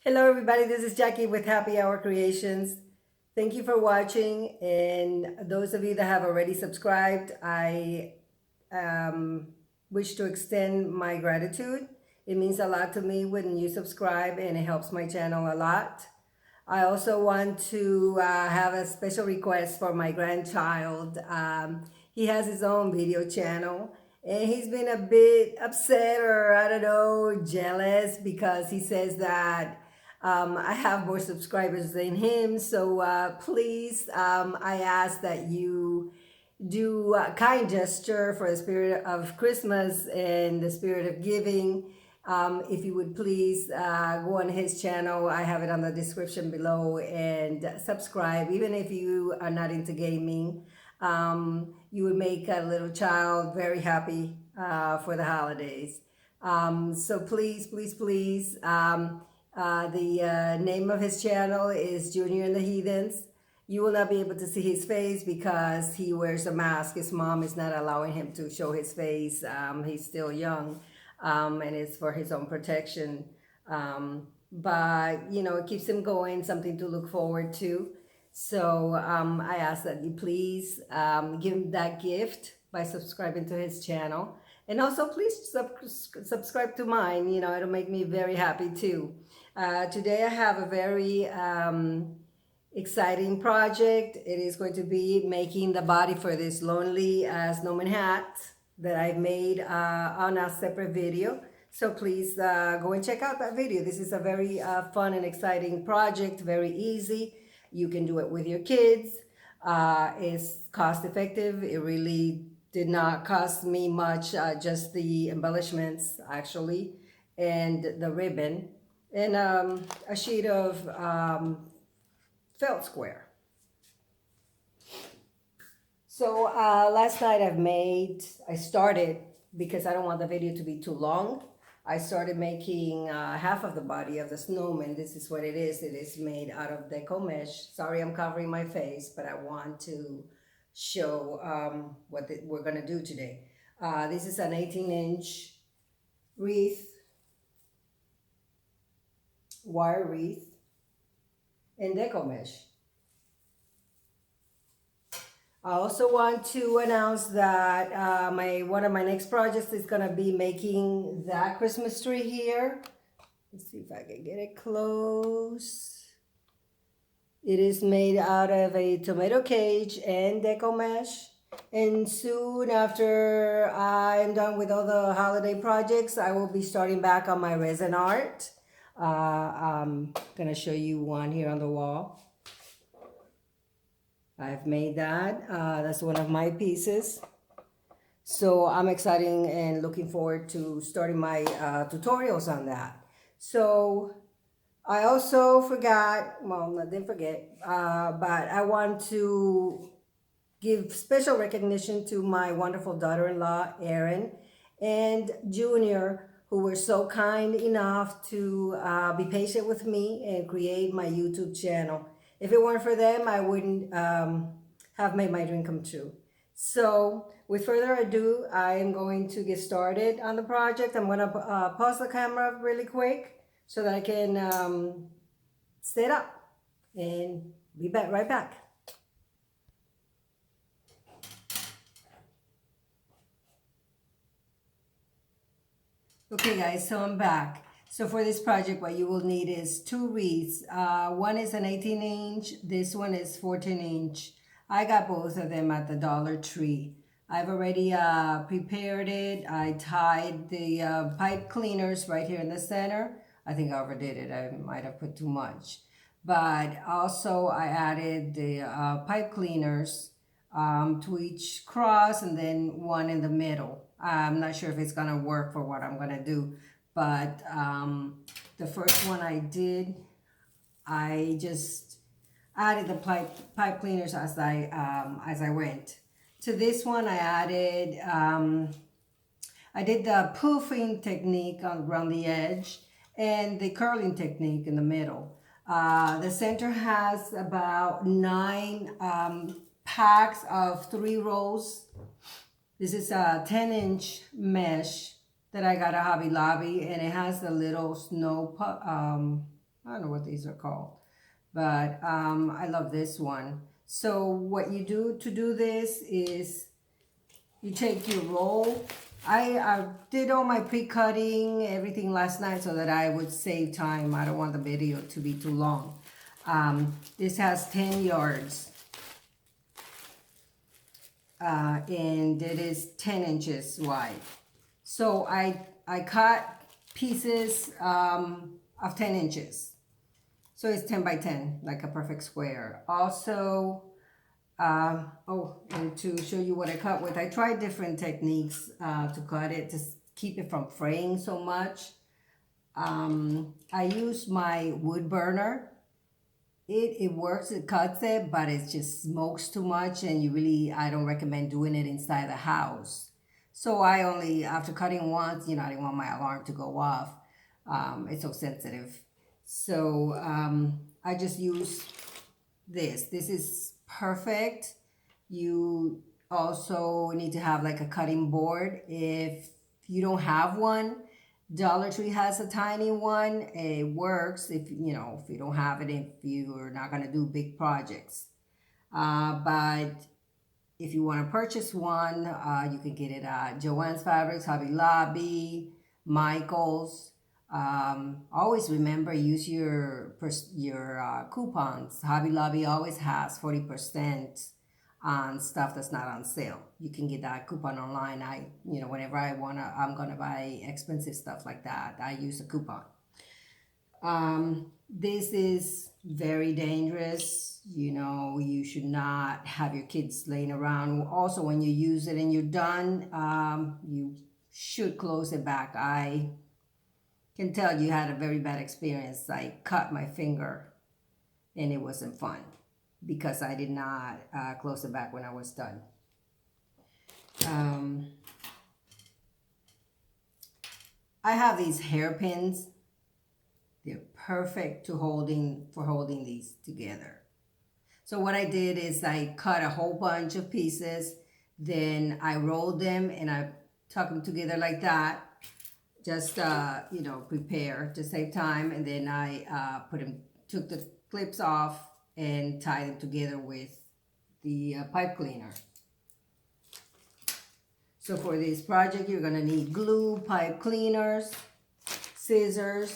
Hello everybody, this is Jackie with Happy Hour Creations. Thank you for watching, and those of you that have already subscribed, I wish to extend my gratitude. It means a lot to me when you subscribe, and it helps my channel a lot. I also want to have a special request for my grandchild. He has his own video channel, and he's been a bit upset, or I don't know, jealous, because he says that I have more subscribers than him. So please, I ask that you do a kind gesture for the spirit of Christmas and the spirit of giving. If you would please go on his channel, I have it on the description below, and subscribe. Even if you are not into gaming, you would make a little child very happy for the holidays. So please, please, please. The name of his channel is Junior and the Heathens. You will not be able to see his face because he wears a mask. His mom is not allowing him to show his face. He's still young, and it's for his own protection. But, you know, it keeps him going, something to look forward to. So I ask that you please give him that gift by subscribing to his channel. And also, please subscribe to mine. You know, it'll make me very happy too. Today I have a very exciting project. It is going to be making the body for this lonely snowman hat that I've made on a separate video. So please go and check out that video. This is a very fun and exciting project, very easy. You can do it with your kids. It's cost effective. It really did not cost me much, just the embellishments actually, and the ribbon, and a sheet of felt square. So last night I started, because I don't want the video to be too long, I started making half of the body of the snowman. This is what it is. It is made out of deco mesh. Sorry, I'm covering my face, but I want to show what we're gonna do today. This is an 18-inch wreath, wire wreath, and deco mesh. I also want to announce that one of my next projects is gonna be making that Christmas tree here. Let's see if I can get it close. It is made out of a tomato cage and deco mesh. And soon after I'm done with all the holiday projects, I will be starting back on my resin art. I'm gonna show you one here on the wall. I've made that. That's one of my pieces. So I'm excited and looking forward to starting my tutorials on that. So I also forgot, well, I didn't forget, but I want to give special recognition to my wonderful daughter-in-law, Erin, and Junior, who were so kind enough to be patient with me and create my YouTube channel. If it weren't for them, I wouldn't have made my dream come true. So with further ado, I am going to get started on the project. I'm going to pause the camera really quick so that I can set up and be back right back. Okay guys, so I'm back. So for this project, what you will need is two wreaths. One is an 18-inch, this one is 14-inch. I got both of them at the Dollar Tree. I've already prepared it. I tied the pipe cleaners right here in the center. I think I overdid it. I might have put too much. But also I added the pipe cleaners to each cross, and then one in the middle. I'm not sure if it's gonna work for what I'm gonna do, but the first one I did, I just added the pipe cleaners as I went. To this one, I added, I did the poofing technique around the edge and the curling technique in the middle. The center has about 9 packs of 3 rows. This is a 10-inch mesh that I got at Hobby Lobby, and it has the little snow I don't know what these are called, but I love this one. So what you do to do this is you take your roll. I did all my pre-cutting, everything last night so that I would save time. I don't want the video to be too long. This has 10 yards. And it is 10 inches wide. So I cut pieces of 10 inches. So it's 10 by 10, like a perfect square. Also, and to show you what I cut with, I tried different techniques to cut it, to keep it from fraying so much. I use my wood burner. It works, it cuts it, but it just smokes too much, and I don't recommend doing it inside the house. So I only, after cutting once, I didn't want my alarm to go off. It's so sensitive. So I just use this. This is perfect. You also need to have like a cutting board. If you don't have one, Dollar Tree has a tiny one. It works if you don't have it, if you're not going to do big projects. But if you want to purchase one, you can get it at Joann's Fabrics, Hobby Lobby, Michael's. Always remember, use your coupons. Hobby Lobby always has 40% on stuff that's not on sale. You can get that coupon online. Whenever I'm gonna buy expensive stuff like that, I use a coupon. This is very dangerous. You should not have your kids laying around. Also, when you use it and you're done, you should close it back. I can tell you had a very bad experience. I cut my finger and it wasn't fun because I did not close it back when I was done. I have these hairpins. They're perfect for holding these together. So what I did is I cut a whole bunch of pieces, then I rolled them and I tuck them together like that. Just prepare to save time, and then I took the clips off and tied them together with the pipe cleaner. So for this project, you're gonna need glue, pipe cleaners, scissors.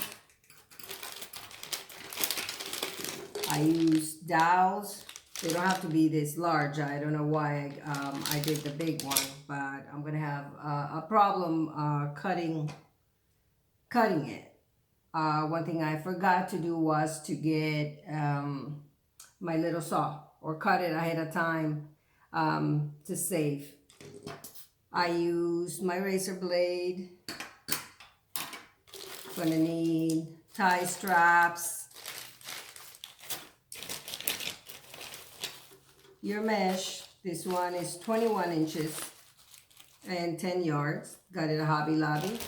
I use dowels. They don't have to be this large. I don't know why I did the big one, but I'm gonna have a problem cutting it. One thing I forgot to do was to get my little saw, or cut it ahead of time to save. I use my razor blade. Gonna need tie straps, your mesh. This one is 21 inches and 10 yards. Got it at Hobby Lobby.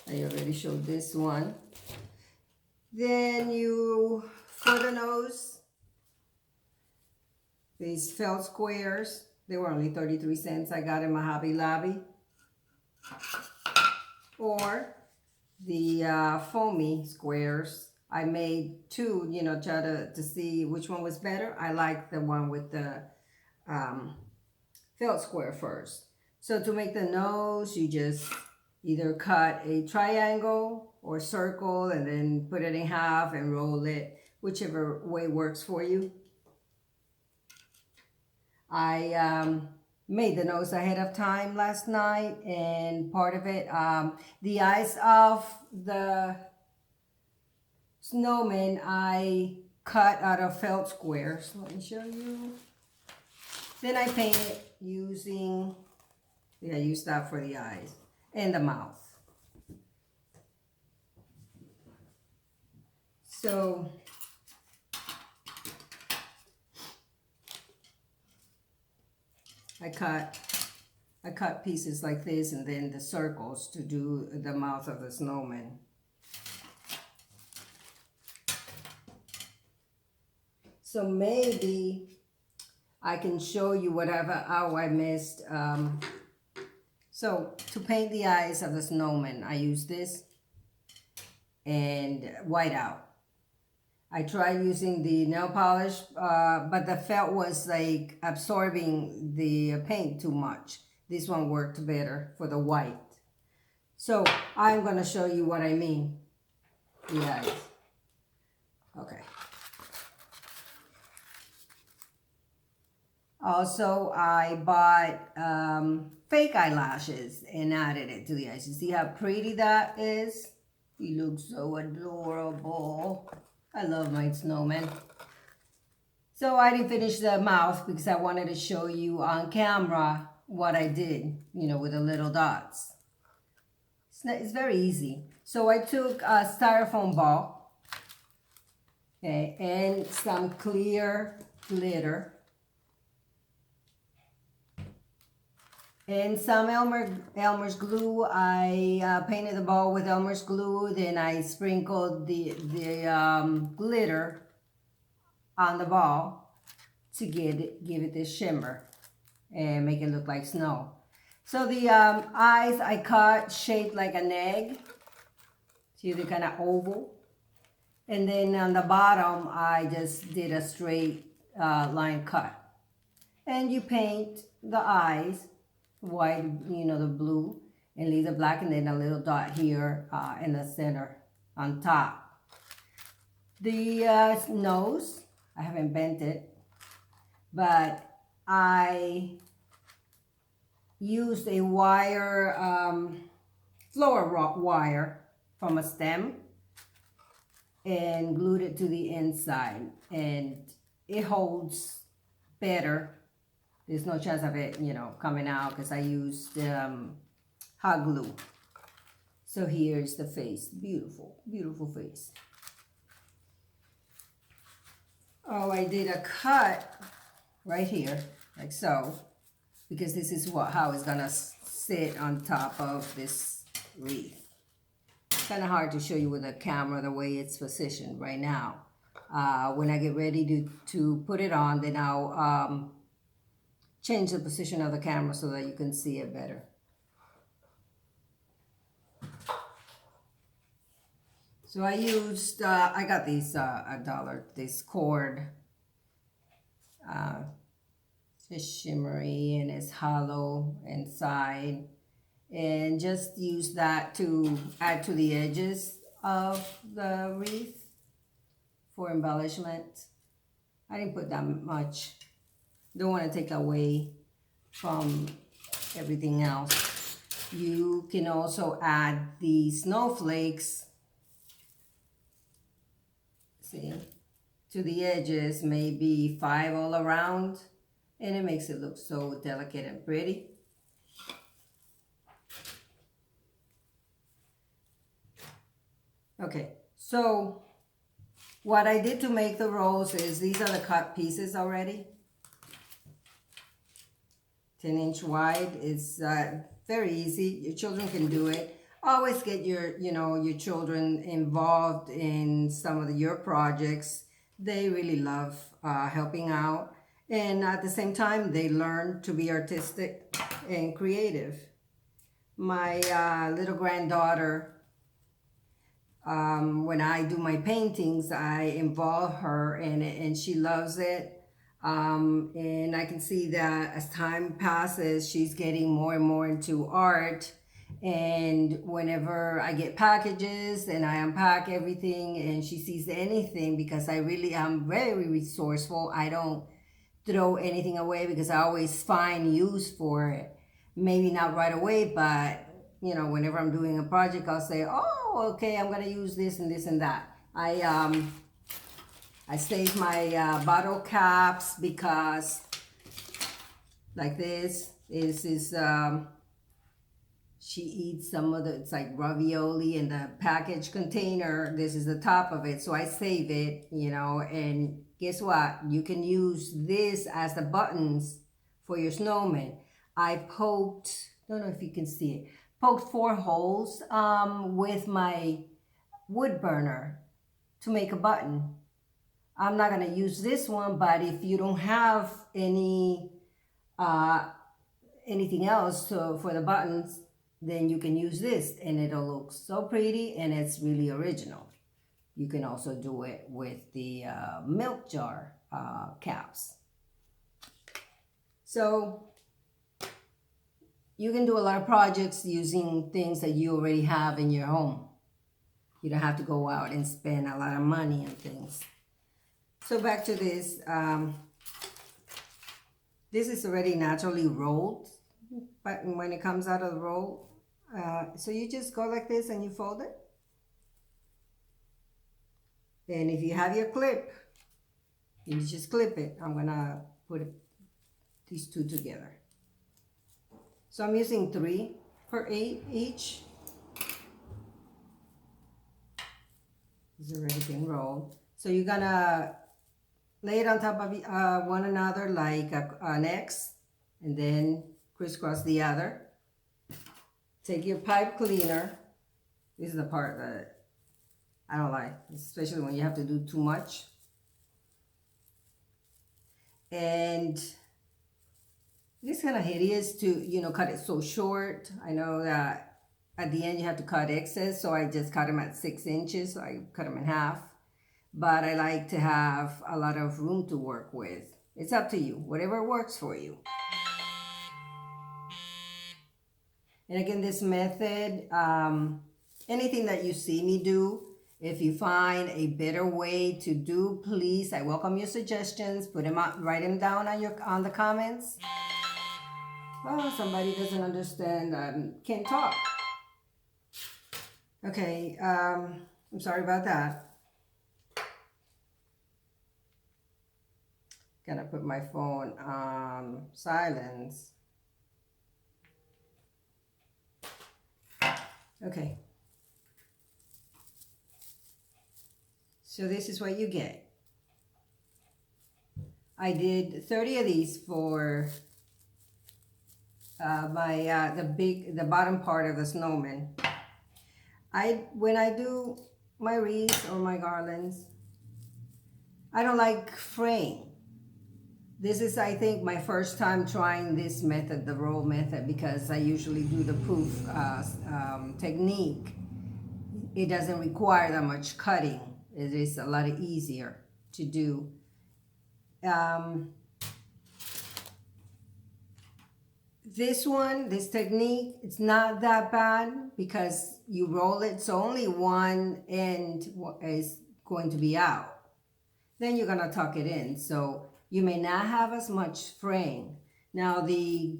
I already showed this one. Then for the nose, these felt squares. They were only 33 cents. I got in my Hobby Lobby. Or the foamy squares. I made two, try to see which one was better. I like the one with the felt square first. So to make the nose, you just either cut a triangle or circle and then put it in half and roll it, whichever way works for you. I made the nose ahead of time last night, and part of it, the eyes of the snowman, I cut out of felt squares. Let me show you. Then I paint it using, I used that for the eyes and the mouth. So I cut pieces like this, and then the circles to do the mouth of the snowman. So maybe I can show you how I missed. So to paint the eyes of the snowman, I use this. and white out. I tried using the nail polish, but the felt was like absorbing the paint too much. This one worked better for the white. So I'm gonna show you what I mean, you guys. Okay. Also, I bought fake eyelashes and added it to the eyes. You see how pretty that is? He looks so adorable. I love my snowman. So I didn't finish the mouth because I wanted to show you on camera what I did, you know, with the little dots. It's very easy. So I took a styrofoam ball, okay, and some clear glitter, and some Elmer's glue. I painted the ball with Elmer's glue. Then I sprinkled the glitter on the ball to give it this shimmer and make it look like snow. So the eyes I cut shaped like an egg. See, they're kind of oval. And then on the bottom, I just did a straight line cut. And you paint the eyes white, you know, the blue, and leave the black, and then a little dot here in the center on top. The nose, I haven't bent it, but I used a wire, flower wire from a stem and glued it to the inside, and it holds better. There's no chance of it, you know, coming out because I used hot glue. So here's the face. Beautiful, beautiful face. Oh, I did a cut right here, like so, because this is how it's gonna sit on top of this wreath. It's kind of hard to show you with a camera the way it's positioned right now. When I get ready to put it on, then I'll change the position of the camera so that you can see it better. So I used, I got these $1, this cord. It's shimmery and it's hollow inside. And just use that to add to the edges of the wreath for embellishment. I didn't put that much. Don't want to take away from everything else. You can also add the snowflakes, see, to the edges, maybe 5 all around, and it makes it look so delicate and pretty. Okay, so what I did to make the rolls is these are the cut pieces already. 10-inch wide. It's very easy. Your children can do it. Always get your children involved in some of your projects. They really love helping out, and at the same time they learn to be artistic and creative. My little granddaughter, when I do my paintings, I involve her in it, and she loves it. And I can see that as time passes, she's getting more and more into art. And whenever I get packages and I unpack everything and she sees anything, because I really am very resourceful, I don't throw anything away because I always find use for it. Maybe not right away, but you know, whenever I'm doing a project, I'll say, oh, okay, I'm gonna use this and this and that. I save my bottle caps because, like this is she eats some of the, it's like ravioli in the package container. This is the top of it, so I save it, you know. And guess what? You can use this as the buttons for your snowman. I poked, don't know if you can see it, poked 4 holes with my wood burner to make a button. I'm not going to use this one, but if you don't have anything else for the buttons, then you can use this and it'll look so pretty and it's really original. You can also do it with the milk jar caps. So you can do a lot of projects using things that you already have in your home. You don't have to go out and spend a lot of money on things. So back to this. This is already naturally rolled, but when it comes out of the roll, so you just go like this and you fold it. And if you have your clip, you just clip it. I'm gonna put these two together. So I'm using 3 for 8 each. It's already been rolled. So you're gonna lay it on top of one another like an X, and then crisscross the other. Take your pipe cleaner. This is the part that I don't like, especially when you have to do too much. And it's kind of hideous to, cut it so short. I know that at the end you have to cut excess, so I just cut them at 6 inches. So I cut them in half. But I like to have a lot of room to work with. It's up to you, whatever works for you. And again, this method, anything that you see me do, if you find a better way to do, please, I welcome your suggestions. Put them out, write them down on the comments. Oh, somebody doesn't understand, can't talk. Okay, I'm sorry about that. Gonna put my phone on silence. Okay. So this is what you get. I did 30 of these for the bottom part of the snowman. When I do my wreaths or my garlands, I don't like fraying. This is, I think, my first time trying this method, the roll method, because I usually do the poof technique. It doesn't require that much cutting. It is a lot easier to do. This technique, it's not that bad because you roll it, so only one end is going to be out. Then you're gonna tuck it in, so you may not have as much fraying. Now the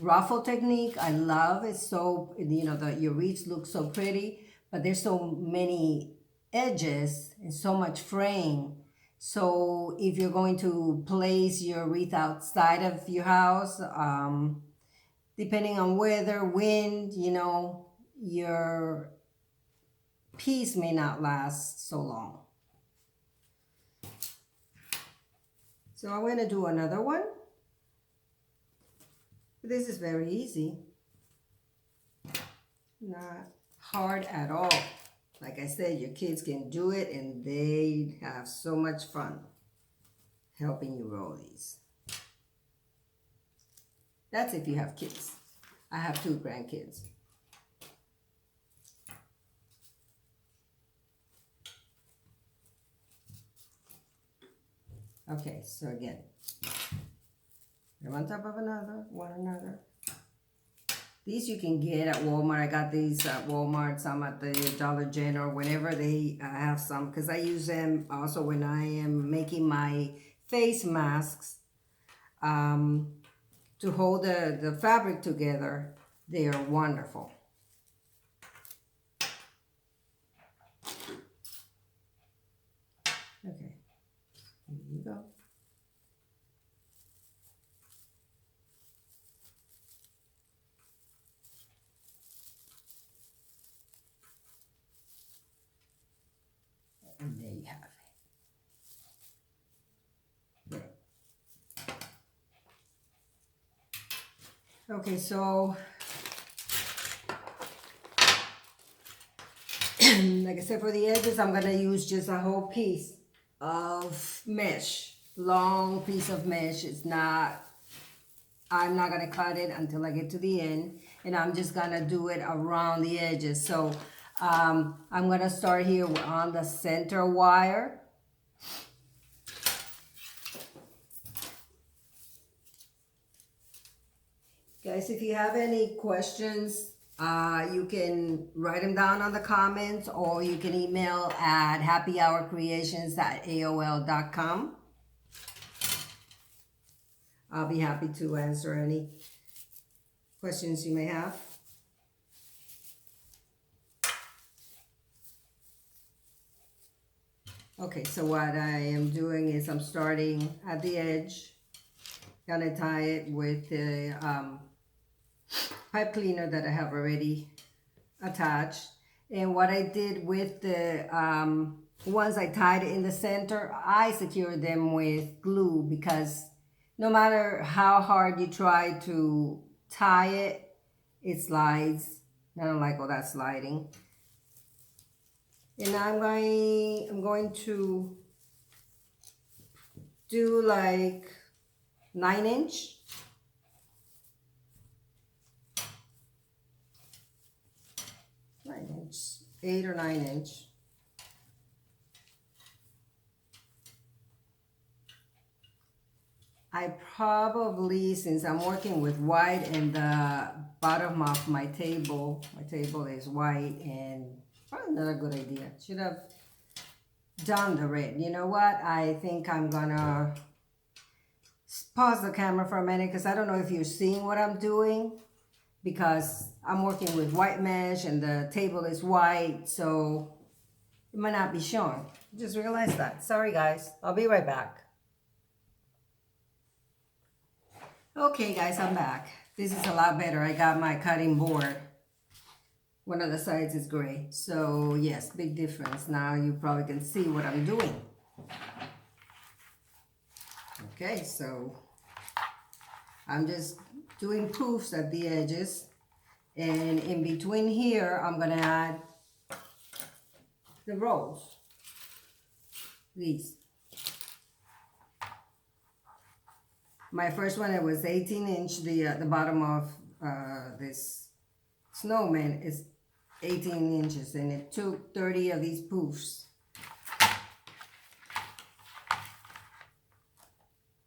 ruffle technique, I love. It's so, your wreaths look so pretty, but there's so many edges and so much fraying. So if you're going to place your wreath outside of your house, depending on weather, wind, your piece may not last so long. So I'm going to do another one. This is very easy. Not hard at all. Like I said, your kids can do it and they have so much fun helping you roll these. That's if you have kids. I have 2 grandkids. Okay, so again, they're on top of one another. These you can get at Walmart. I got these at Walmart, some at the Dollar General, whenever they have some, because I use them also when I am making my face masks to hold the fabric together. They are wonderful. Okay. Here you go. And there you have it. Okay, so like I said, for the edges, I'm gonna use just a whole piece of mesh, long piece of mesh. I'm not gonna cut it until I get to the end. and I'm just gonna do it around the edges. So I'm gonna start here on the center wire. Guys, if you have any questions, you can write them down on the comments, or you can email at happyhourcreations@aol.com. I'll be happy to answer any questions you may have. Okay, so what I am doing is I'm starting at the edge, gonna tie it with the pipe cleaner that I have already attached. And what I did with the ones I tied in the center, I secured them with glue, because no matter how hard you try to tie it, it slides. I don't like all that sliding. And I'm going to do like 9-inch. Inch, 8 or 9 inch. I probably, since I'm working with white and the bottom of my table is white, and probably not a good idea. Should have done the red. You know what? I think I'm gonna pause the camera for a minute, because I don't know if you're seeing what I'm doing, because I'm working with white mesh and the table is white, so it might not be showing. Just realized that. Sorry guys, I'll be right back. Okay guys, I'm back. This is a lot better. I got my cutting board. One of the sides is gray. So yes, big difference. Now you probably can see what I'm doing. Okay, so I'm just doing poofs at the edges. And in between here, I'm gonna add the rolls. These. My first one, it was 18-inch. The bottom of this Snowman is 18 inches, and it took 30 of these poofs.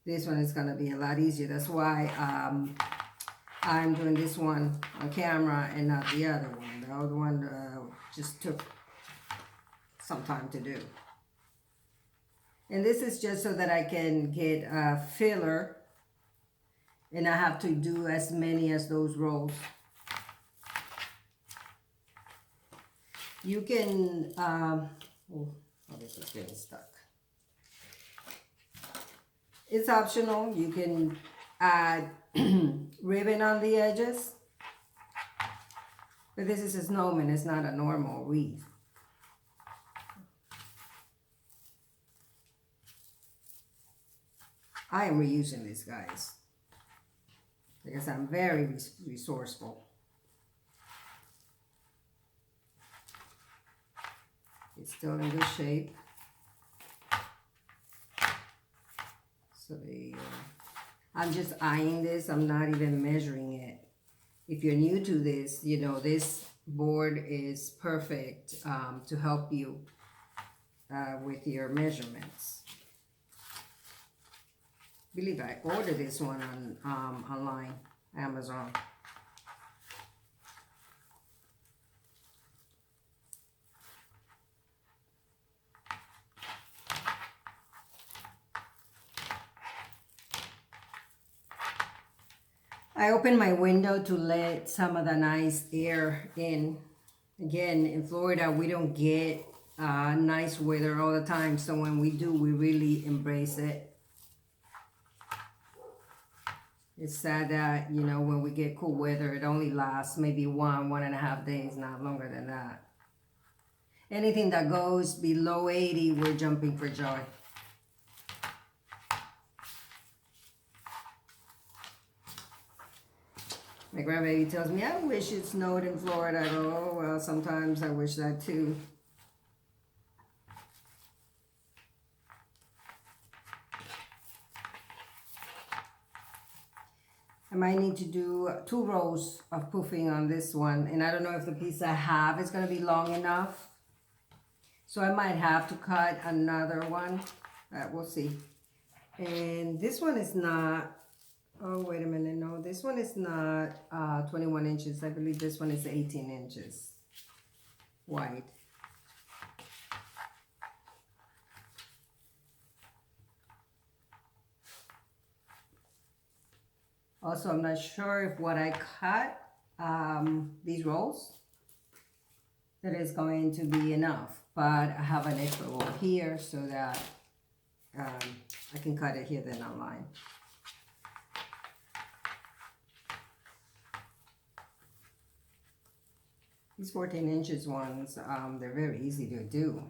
This one is gonna be a lot easier. That's why I'm doing this one on camera and not the other one. The other one just took some time to do. And this is just so that I can get a filler, and I have to do as many as those rolls. You can, oh, this is getting stuck. It's optional. You can add ribbon on the edges, but this is a Snowman. It's not a normal wreath. I am reusing this, guys, because I'm very resourceful. It's still in good shape. So I'm just eyeing this. I'm not even measuring it. If you're new to this, you know, this board is perfect to help you with your measurements. I believe I ordered this one on online, Amazon. I opened my window to let some of the nice air in. Again, in Florida, we don't get nice weather all the time, so when we do, we really embrace it. It's sad that, you know, when we get cool weather, it only lasts maybe 1.5 days, not longer than that. Anything that goes below 80, we're jumping for joy. My grandbaby tells me, I wish it snowed in Florida. I go, oh, well, sometimes I wish that too. I might need to do 2 rows of poofing on this one, and I don't know if the piece I have is going to be long enough. So I might have to cut another one. We'll see. And this one is not, oh, wait a minute. No, this one is not 21 inches. I believe this one is 18 inches wide. Also, I'm not sure if what I cut, these rolls, that is going to be enough. But I have an extra roll here so that I can cut it here then online. These 14 inches ones, they're very easy to do.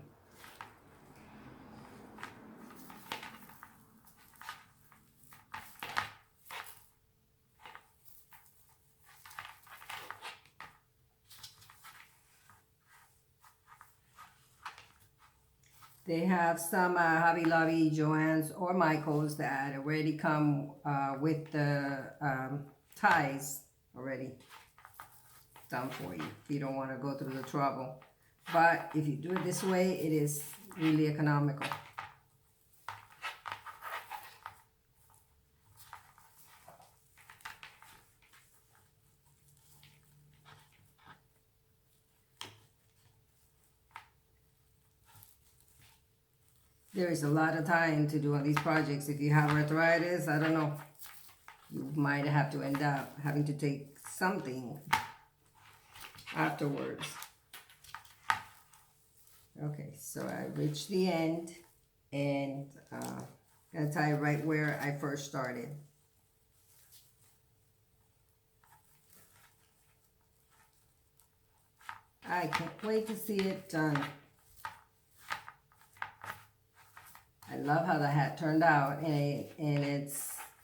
They have some Hobby Lobby, Joann's, or Michael's that already come with the ties already done for you if you don't want to go through the trouble. But if you do it this way, it is really economical. There is a lot of time to do on these projects. If you have arthritis, I don't know, you might have to end up having to take something afterwards. Okay, so I reached the end, and I'm gonna tie it right where I first started. I can't wait to see it done. I love how the hat turned out, and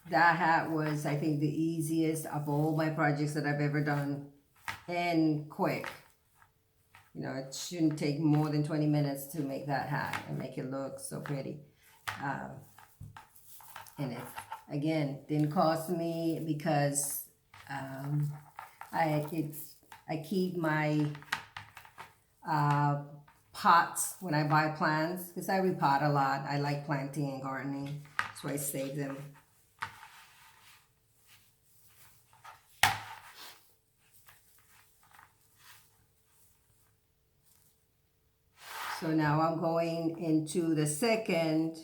that hat was, I think, the easiest of all my projects that I've ever done, and quick. You know, it shouldn't take more than 20 minutes to make that hat and make it look so pretty. And it, again, didn't cost me because I keep my pots when I buy plants, because I repot a lot. I like planting and gardening, so I save them. So now I'm going into the second,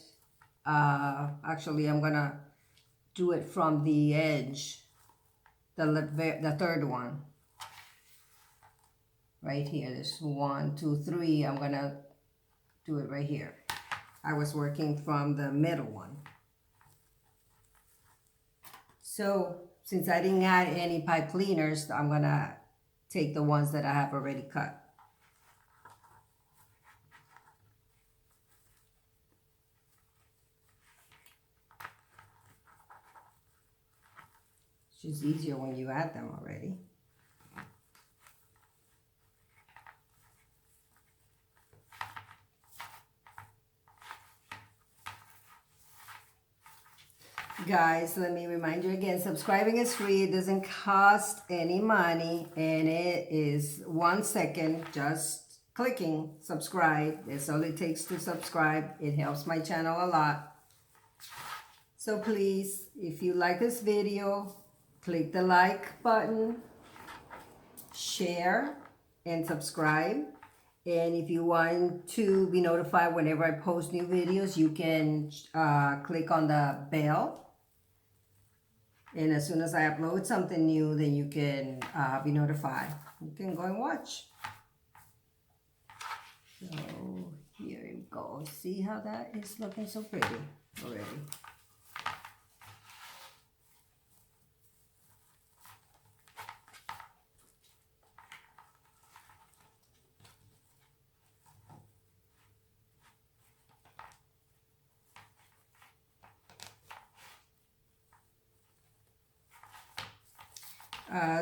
actually I'm gonna do it from the edge, the third one. Right here, there's 1, 2, 3, I'm gonna do it right here. I was working from the middle one. So since I didn't add any pipe cleaners, I'm gonna take the ones that I have already cut. It's just easier when you add them already. Guys, let me remind you again, subscribing is free. It doesn't cost any money, and it is 1 second just clicking subscribe. That's all it takes to subscribe. It helps my channel a lot. So please, if you like this video, click the like button, share, and subscribe. And if you want to be notified whenever I post new videos, you can click on the bell. And as soon as I upload something new, then you can be notified. You can go and watch. So here you go. See how that is looking so pretty already.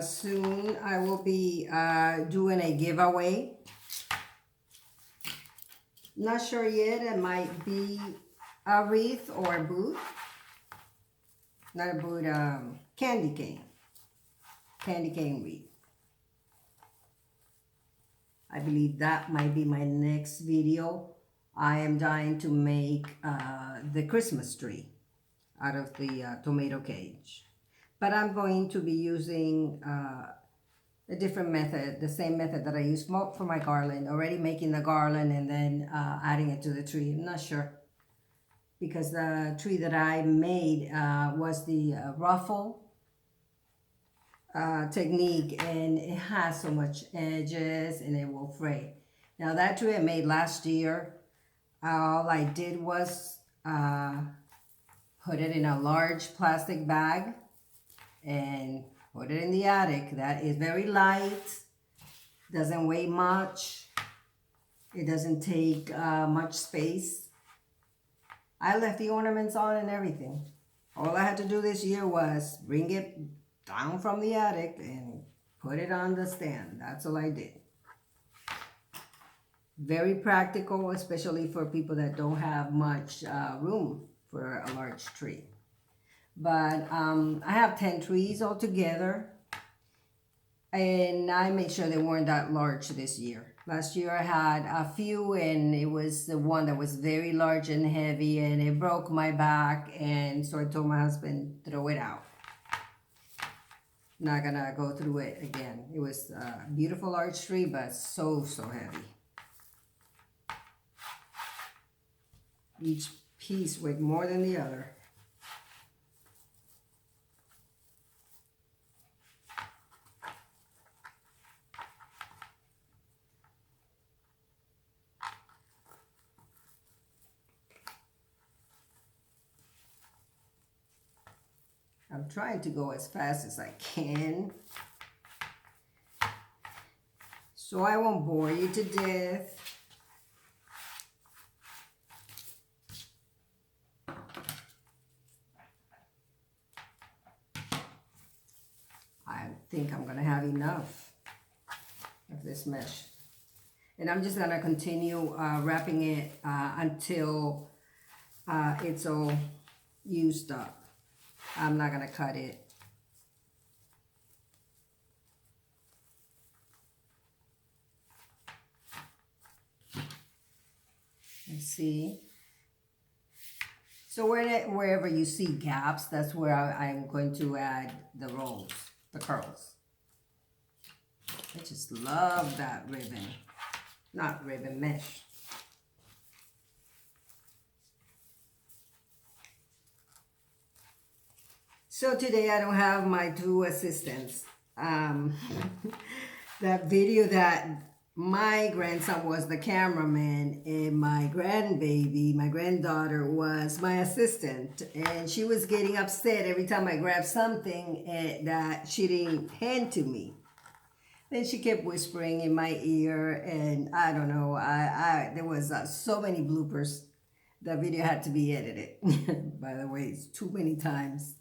Soon I will be doing a giveaway. Not sure yet. It might be a wreath or a boot. Not a boot, candy cane wreath. I believe that might be my next video. I am dying to make the Christmas tree out of the tomato cage. But I'm going to be using a different method, the same method that I used for my garland, already making the garland and then adding it to the tree. I'm not sure, because the tree that I made was the ruffle technique, and it has so much edges and it will fray. Now that tree I made last year, all I did was put it in a large plastic bag and put it in the attic. That is very light, doesn't weigh much, it doesn't take much space. I left the ornaments on and everything. All I had to do this year was bring it down from the attic and put it on the stand. That's all I did. Very practical, especially for people that don't have much room for a large tree. But I have 10 trees altogether, and I made sure they weren't that large this year. Last year I had a few, and it was the one that was very large and heavy, and it broke my back, and so I told my husband, throw it out. Not gonna go through it again. It was a beautiful large tree, but so heavy. Each piece weighed more than the other. I'm trying to go as fast as I can, so I won't bore you to death. I think I'm gonna have enough of this mesh. And I'm just gonna continue wrapping it until it's all used up. I'm not gonna cut it. Let's see. So wherever you see gaps, that's where I'm going to add the rolls, the curls. I just love that ribbon. Not ribbon, mesh. So today I don't have my 2 assistants. That video that my grandson was the cameraman and my grandbaby, my granddaughter, was my assistant. And she was getting upset every time I grabbed something that she didn't hand to me. Then she kept whispering in my ear, and I don't know, there was so many bloopers. The video had to be edited. By the way, it's too many times.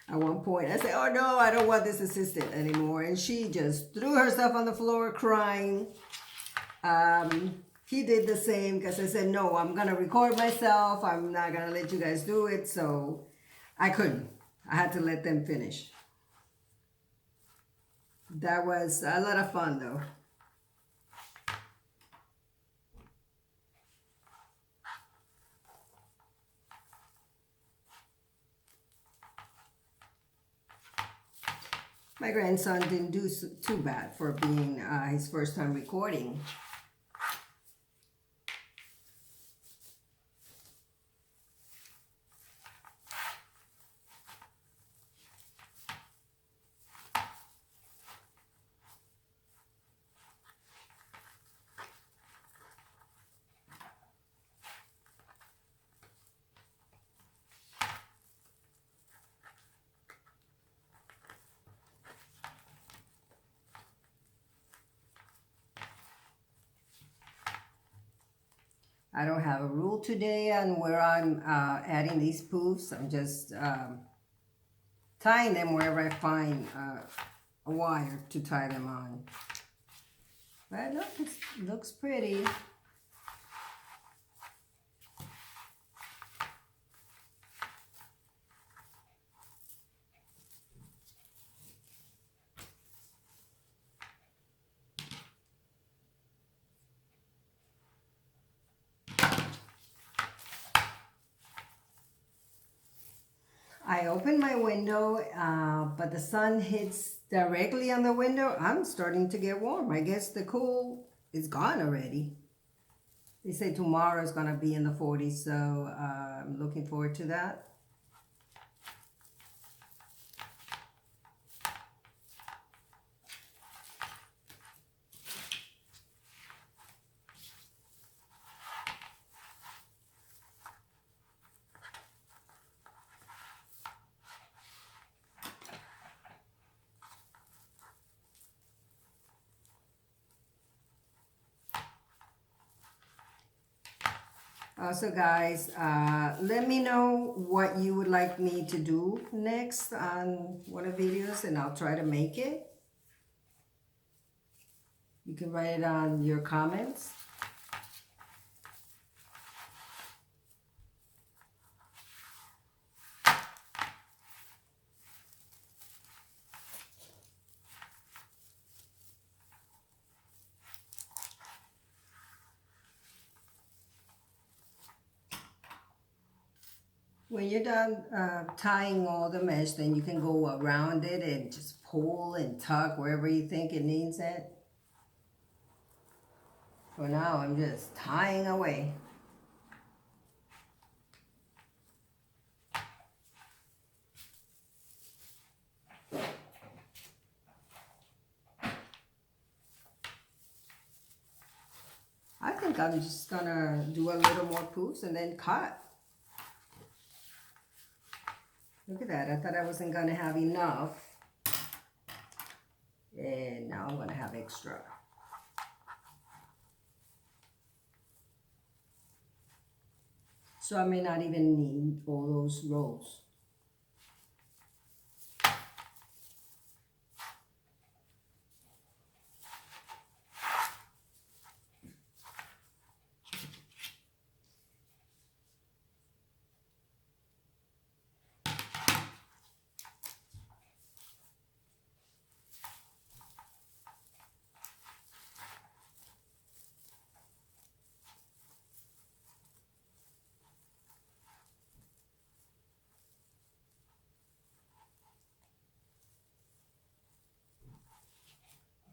At one point, I said, oh no, I don't want this assistant anymore. And she just threw herself on the floor crying. He did the same, because I said, no, I'm going to record myself. I'm not going to let you guys do it. So I couldn't. I had to let them finish. That was a lot of fun, though. My grandson didn't do too bad for being his first time recording. I don't have a rule today on where I'm adding these poofs. I'm just tying them wherever I find a wire to tie them on. But look, it looks pretty. I opened my window, but the sun hits directly on the window. I'm starting to get warm. I guess the cool is gone already. They say tomorrow is going to be in the 40s, so I'm looking forward to that. Also, guys, let me know what you would like me to do next on one of the videos, and I'll try to make it. You can write it on your comments. When you're done tying all the mesh, then you can go around it and just pull and tug wherever you think it needs it. For now, I'm just tying away. I think I'm just gonna do a little more poofs and then cut. Look at that, I thought I wasn't gonna have enough. And now I'm gonna have extra. So I may not even need all those rolls.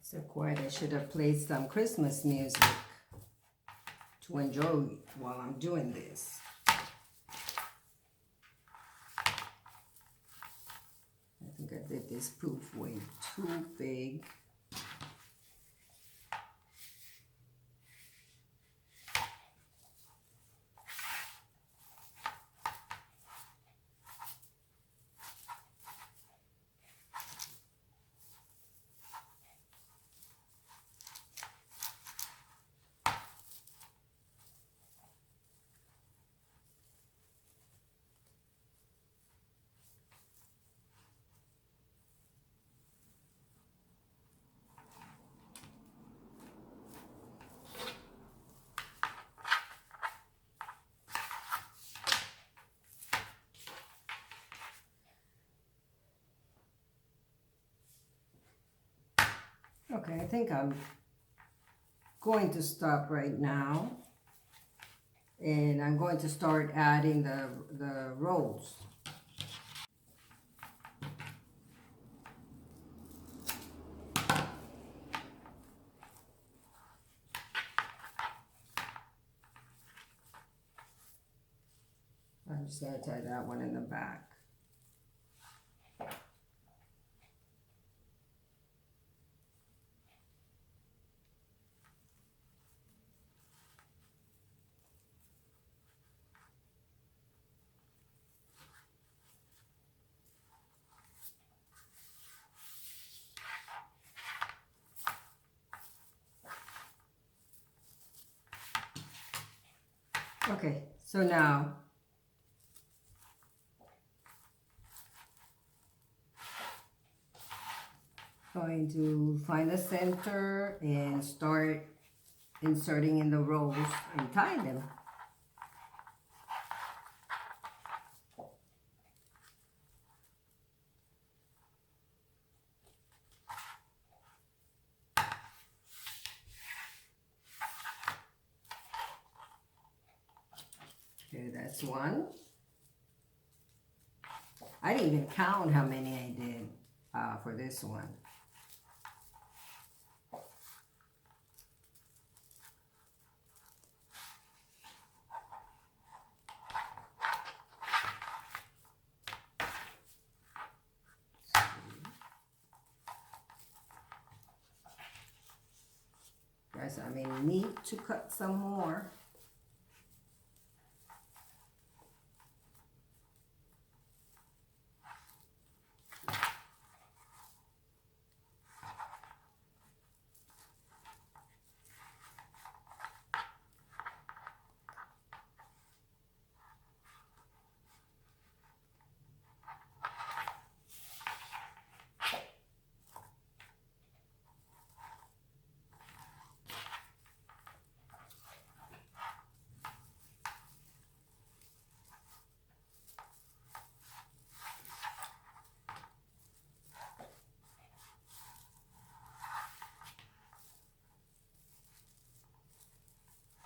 So quiet, I should have played some Christmas music to enjoy while I'm doing this. I think I did this poof way too big. Okay, I think I'm going to stop right now. And I'm going to start adding the rolls. I'm just going to tie that one in the back. Okay, so now going to find the center and start inserting in the rolls and tie them. Okay, that's one. I didn't even count how many I did for this one. Guys, I may need to cut some more.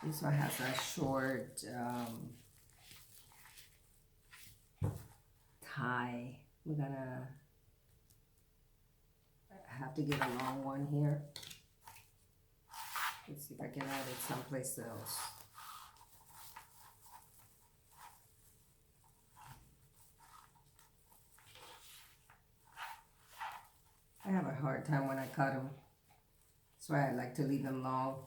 This one has a short tie. We're gonna have to get a long one here. Let's see if I can add it someplace else. I have a hard time when I cut them. That's why I like to leave them long.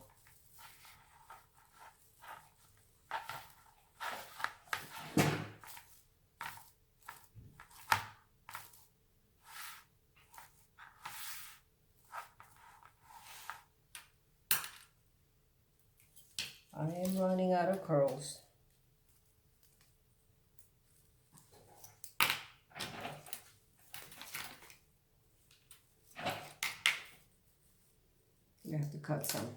I am running out of curls. You have to cut some.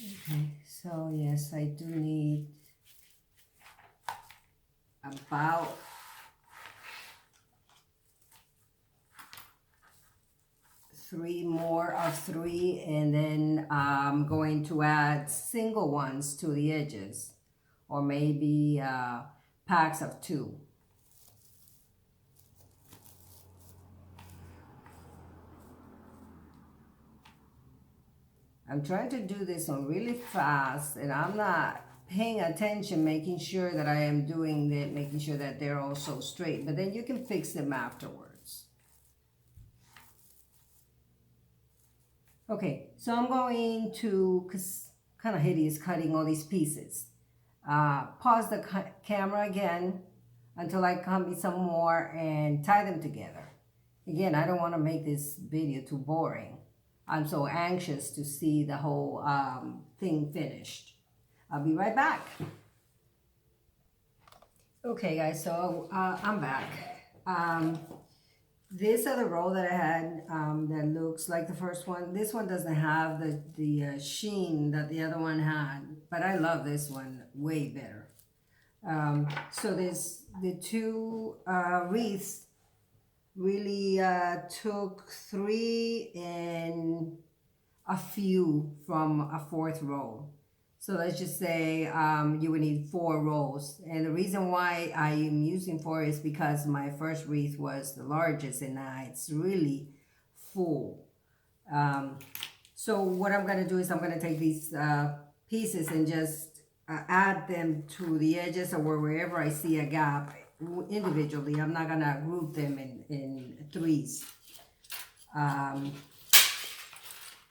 Okay, so yes, I do need about 3 more of 3, and then I'm going to add single ones to the edges, or maybe packs of 2. I'm trying to do this one really fast, and I'm not paying attention, making sure that I am doing it, making sure that they're also straight, but then you can fix them afterwards. Okay, so I'm going to, because kind of hideous cutting all these pieces. Pause the camera again until I cut me some more and tie them together. Again, I don't want to make this video too boring. I'm so anxious to see the whole thing finished. I'll be right back. Okay guys, so I'm back. This other roll that I had that looks like the first one, this one doesn't have the sheen that the other one had, but I love this one way better. So the 2 wreaths really took 3 and a few from a 4th roll. So let's just say you would need 4 rolls. And the reason why I am using 4 is because my first wreath was the largest, and now it's really full. So what I'm going to do is I'm going to take these pieces and just add them to the edges or wherever I see a gap individually. I'm not going to group them in 3s.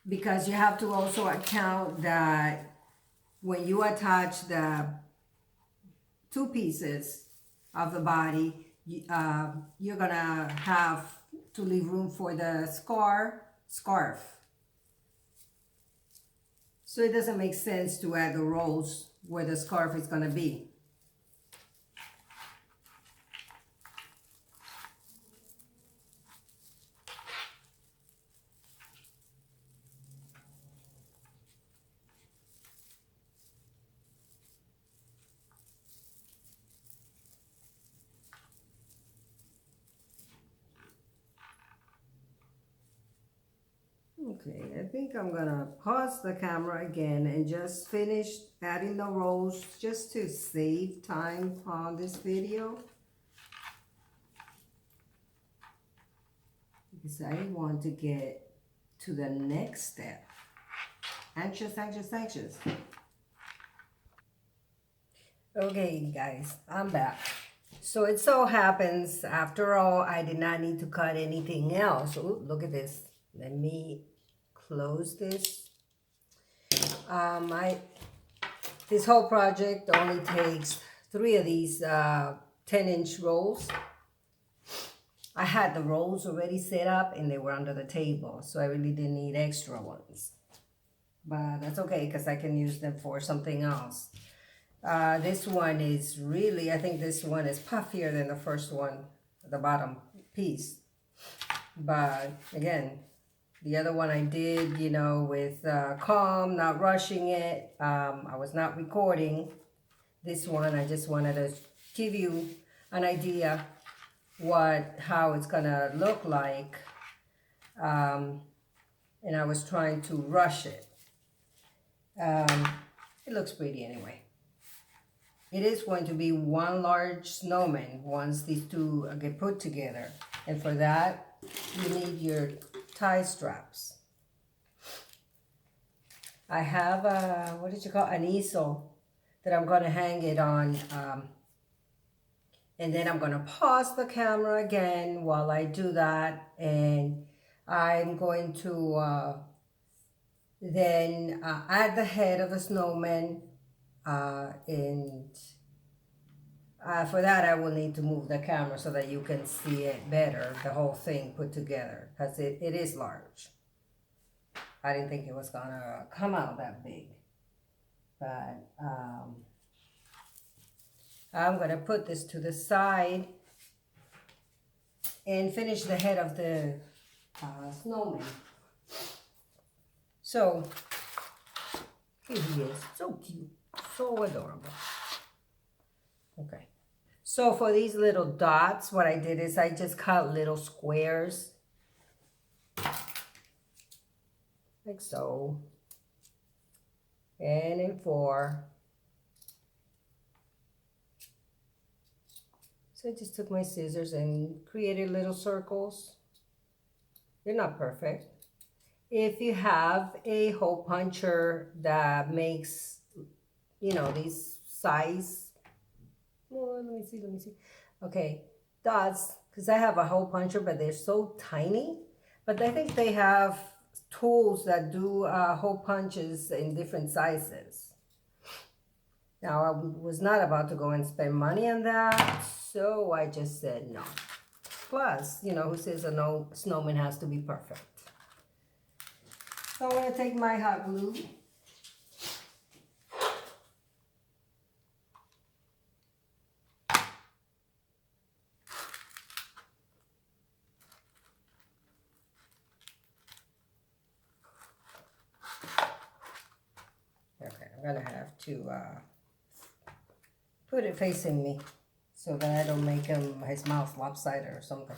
Because you have to also account that when you attach the 2 pieces of the body, you're gonna have to leave room for the scarf. So it doesn't make sense to add the rolls where the scarf is going to be. Okay, I think I'm gonna pause the camera again and just finish adding the rolls just to save time on this video. Because I want to get to the next step. Anxious, anxious, anxious. Okay, guys, I'm back. So it so happens, after all, I did not need to cut anything else. Ooh, look at this. Let me close this. This whole project only takes 3 of these 10-inch rolls. I had the rolls already set up and they were under the table, so I really didn't need extra ones. But that's okay because I can use them for something else. This one is really, I think this one is puffier than the first one, the bottom piece. But again, the other one I did, you know, with calm, not rushing it. I was not recording. This one, I just wanted to give you an idea how it's gonna look like. And I was trying to rush it. It looks pretty anyway. It is going to be one large snowman once these two get put together. And for that, you need your tie straps. I have a, what did you call, an easel that I'm going to hang it on. And then I'm going to pause the camera again while I do that. And I'm going to then add the head of the snowman. For that, I will need to move the camera so that you can see it better, the whole thing put together, because it is large. I didn't think it was gonna come out that big. But I'm gonna put this to the side and finish the head of the snowman. So, here he is, so cute, so adorable. Okay. So for these little dots, what I did is I just cut little squares. Like so. And in 4. So I just took my scissors and created little circles. They're not perfect. If you have a hole puncher that makes, you know, these size, well, let me see. Okay, dots, because I have a hole puncher, but they're so tiny. But I think they have tools that do hole punches in different sizes. Now, I was not about to go and spend money on that, so I just said no. Plus, you know, who says a snowman has to be perfect? So I'm going to take my hot glue. Okay, I'm going to have to put it facing me so that I don't make his mouth lopsided or something.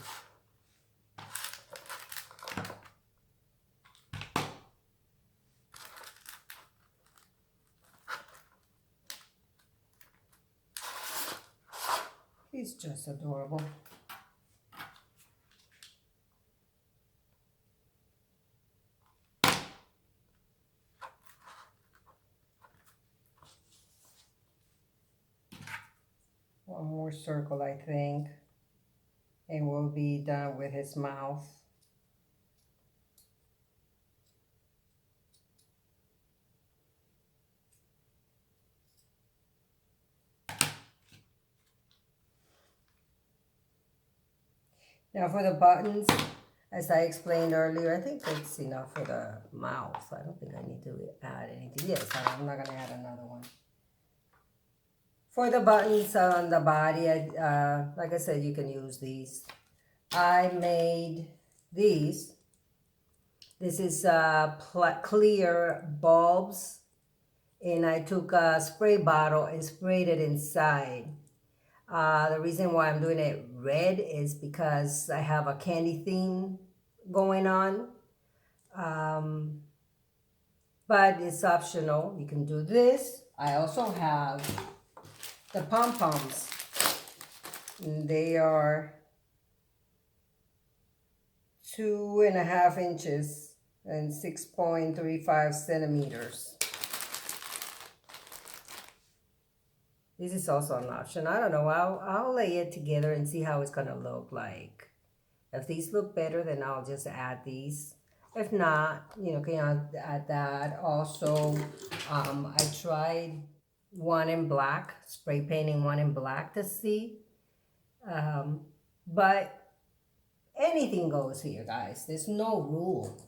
He's just adorable. One more circle, I think, and we'll be done with his mouth. Now for the buttons, As I explained earlier, I think that's enough for the mouth. I don't think I need to add anything. Yes, I'm not gonna add another one. For the buttons on the body, like I said, you can use these. I made these. This is clear bulbs, and I took a spray bottle and sprayed it inside. The reason why I'm doing it red is because I have a candy theme going on. But it's optional. You can do this. I also have the pom-poms. They are 2.5 inches and 6.35 centimeters. This is also an option. I don't know. I'll lay it together and see how it's gonna look like. If these look better, then I'll just add these. If not, you know, can add that. Also, I tried one in black, spray painting one in black to see. But anything goes here, guys. There's no rule.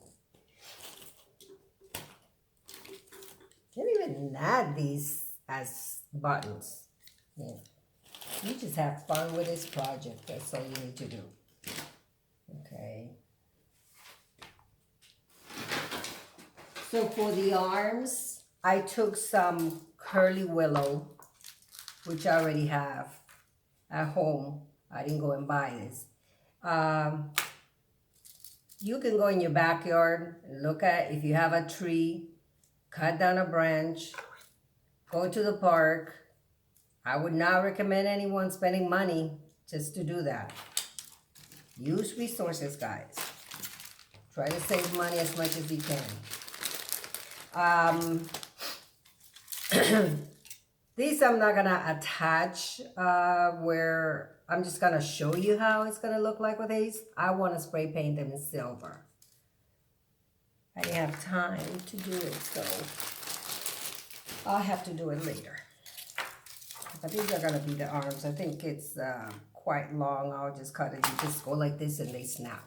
Can't even add these as buttons. Yeah. You just have fun with this project. That's all you need to do. Okay. So for the arms, I took some curly willow, which I already have at home. I didn't go and buy this. You can go in your backyard and look at, if you have a tree, cut down a branch, go to the park. I would not recommend anyone spending money just to do that. Use resources, guys. Try to save money as much as you can. These I'm not gonna attach where I'm just gonna show you how it's gonna look like with these. I want to spray paint them in silver. I didn't have time to do it, so I'll have to do it later. But these are gonna be the arms. I think it's quite long. I'll just cut it. You just go like this and they snap.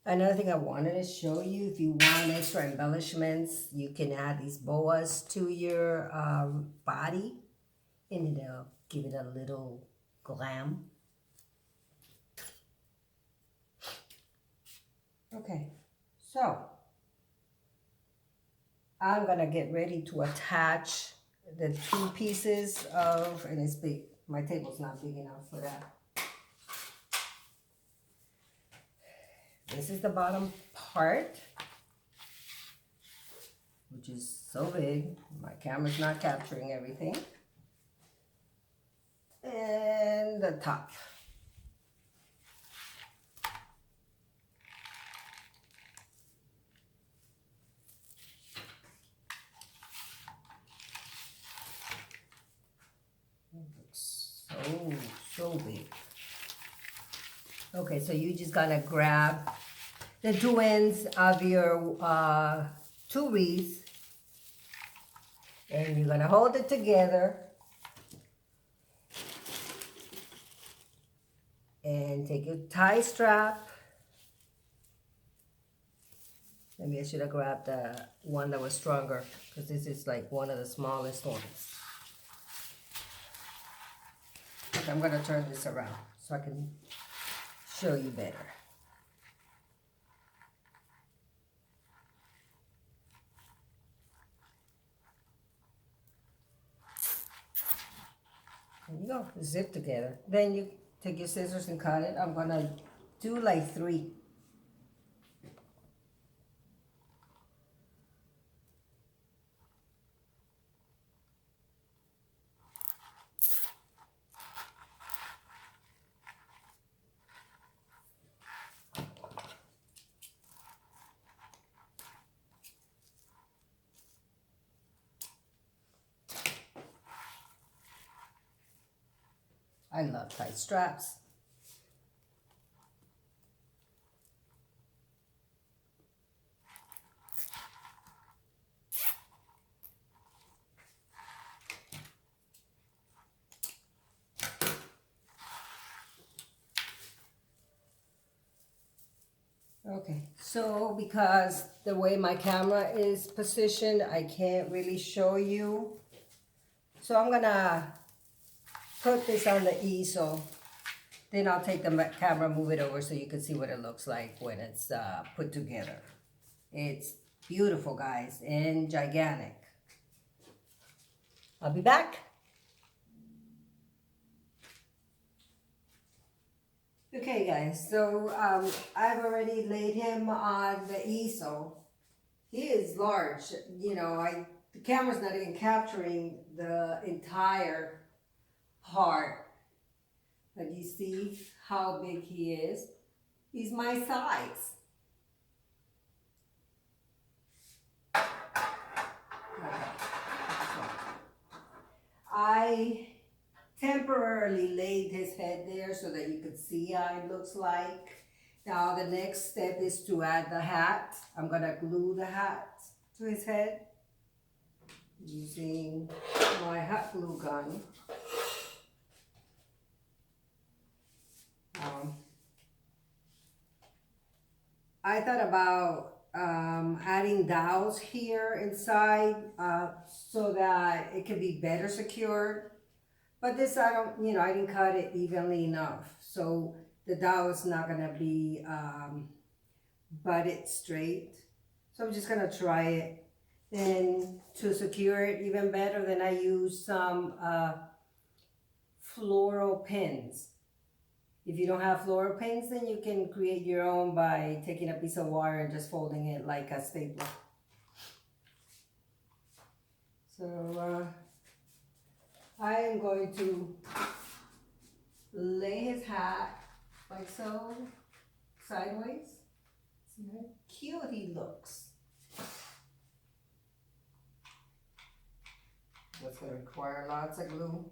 Another thing I wanted to show you, if you want extra embellishments, you can add these boas to your body, and it'll give it a little glam. Okay, so I'm gonna get ready to attach the two pieces of, and it's big. My table's not big enough for that. This is the bottom part, which is so big. My camera's not capturing everything. And the top. It looks so big. Okay, so you just gonna grab the two ends of your two wreaths, and you're gonna hold it together and take your tie strap. Maybe I should have grabbed the one that was stronger, because this is like one of the smallest ones. Okay, I'm gonna turn this around so I can show you better. There you go, zip together. Then you take your scissors and cut it. I'm gonna do like 3. I love tight straps. Okay, so because the way my camera is positioned, I can't really show you. So I'm gonna put this on the easel. Then I'll take the camera, move it over so you can see what it looks like when it's put together. It's beautiful, guys, and gigantic. I'll be back. Okay, guys, so I've already laid him on the easel. He is large. You know, the camera's not even capturing the entire part. But you see how big he is? He's my size. I temporarily laid his head there so that you could see how it looks like. Now the next step is to add the hat. I'm gonna glue the hat to his head using my hot glue gun. I thought about adding dowels here inside so that it can be better secured. But this, I didn't cut it evenly enough. So the dowel is not gonna be butted straight. So I'm just gonna try it. Then to secure it even better, then I use some floral pins. If you don't have floral pins, then you can create your own by taking a piece of wire and just folding it like a stapler. So I am going to lay his hat like so, sideways. See how cute he looks. That's going to require lots of glue.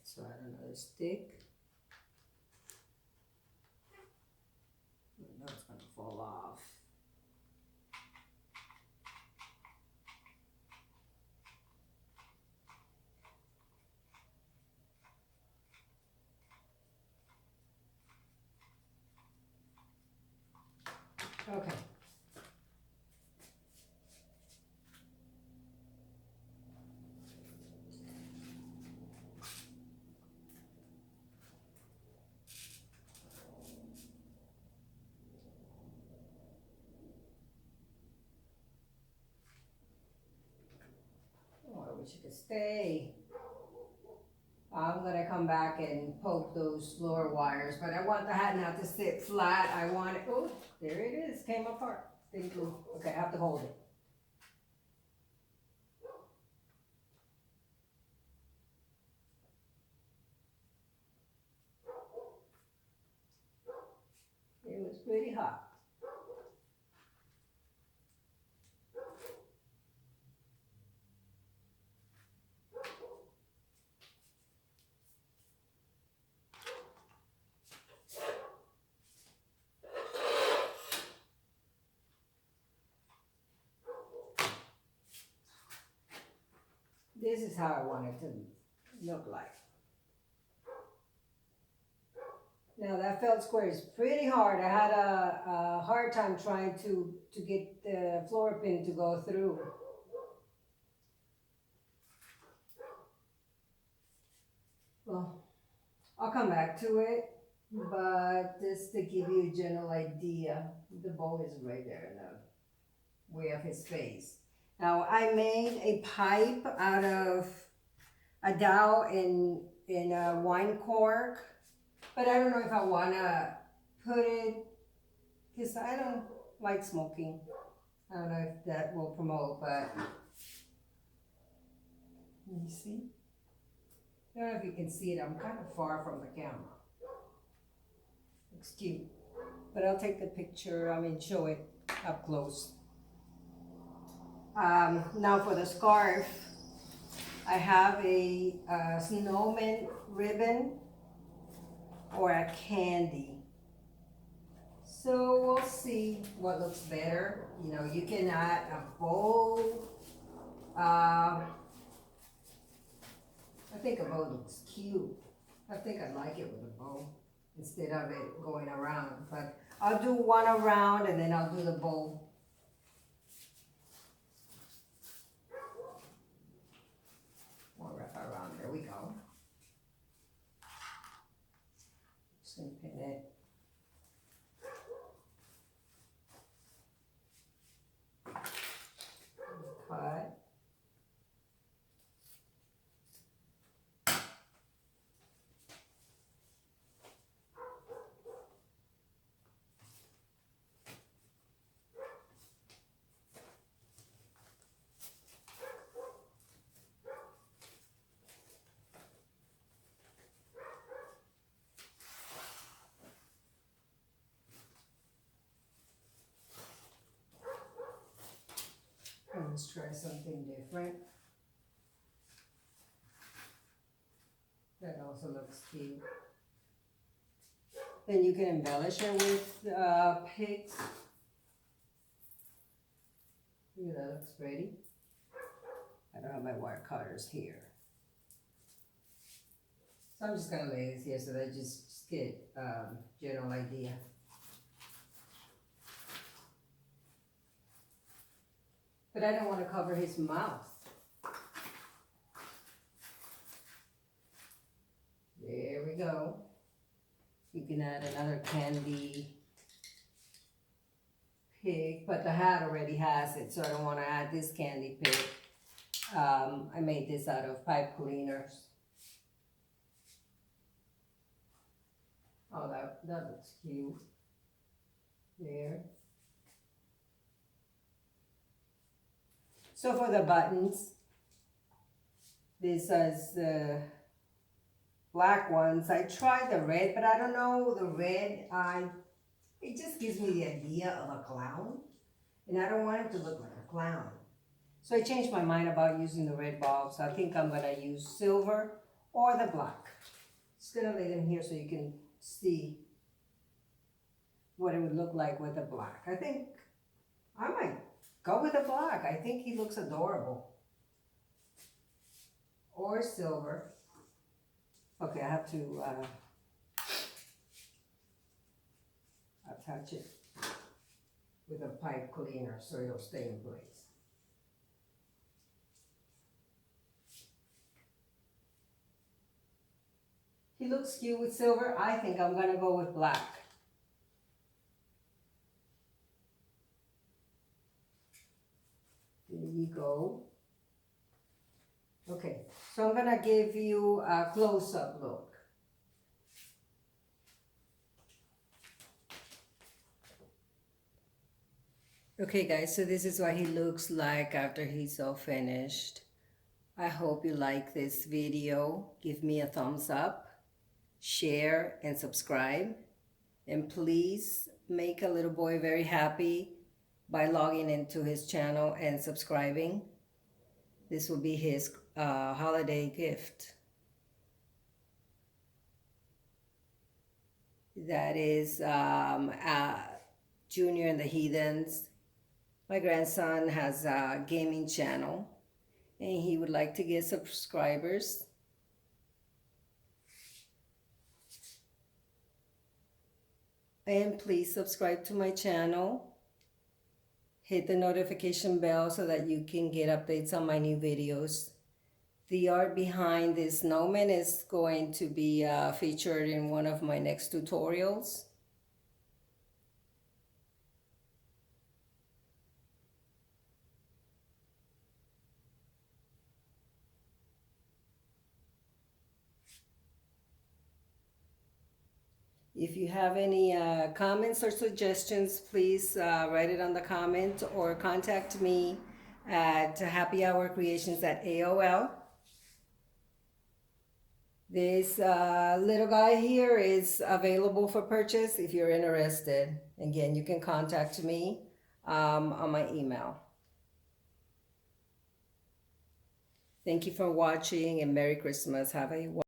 So add another stick. I know it's going to fall off. Okay. Oh, I wish it could stay. I'm gonna come back and poke those floor wires, but I want the hat not to sit flat. I want it, oh, there it is, came apart. Stay glue. Okay, I have to hold it. It was pretty hot. This is how I want it to look like. Now that felt square is pretty hard. I had a hard time trying to get the floor pin to go through. Well, I'll come back to it, but just to give you a general idea, the bow is right there in the way of his face. Now I made a pipe out of a dowel in a wine cork, but I don't know if I want to put it, because I don't like smoking. I don't know if that will promote, but you see? I don't know if you can see it. I'm kind of far from the camera. Looks cute. But I'll take the picture, show it up close. Now for the scarf, I have a Snowman ribbon or a candy. So we'll see. see what looks better. You know, you can add a bow. I think a bow looks cute. I think I like it with a bow instead of it going around. But I'll do one around and then I'll do the bow. One wrap around. There we go. Just gonna pin it. Cut. Let's try something different. That also looks cute. Then you can embellish it with pigs. Ooh, that looks pretty. I don't have my wire cutters here. So I'm just gonna lay this here so that I just get general idea. But I don't want to cover his mouth. There we go. You can add another candy pig, but the hat already has it, so I don't want to add this candy pig. I made this out of pipe cleaners. Oh, that looks cute. There. So for the buttons, this is the black ones. I tried the red, but I don't know the red. It just gives me the idea of a clown, and I don't want it to look like a clown. So I changed my mind about using the red bulbs. I think I'm gonna use silver or the black. Just gonna lay them here so you can see what it would look like with the black. I think I might go with the black. I think he looks adorable. Or silver. Okay, I have to attach it with a pipe cleaner so it'll stay in place. He looks cute with silver. I think I'm gonna go with black. There you go. Okay, so I'm gonna give you a close-up look. Okay guys, so this is what he looks like after he's all finished. I hope you like this video. Give me a thumbs up, share, and subscribe. And please make a little boy very happy by logging into his channel and subscribing. This will be his holiday gift. That is Junior and the Heathens. My grandson has a gaming channel and he would like to get subscribers. And please subscribe to my channel. Hit the notification bell so that you can get updates on my new videos. The art behind this snowman is going to be featured in one of my next tutorials. If you have any comments or suggestions, please write it on the comment or contact me at happyhourcreations@AOL. This little guy here is available for purchase if you're interested. Again, you can contact me on my email. Thank you for watching and Merry Christmas. Have a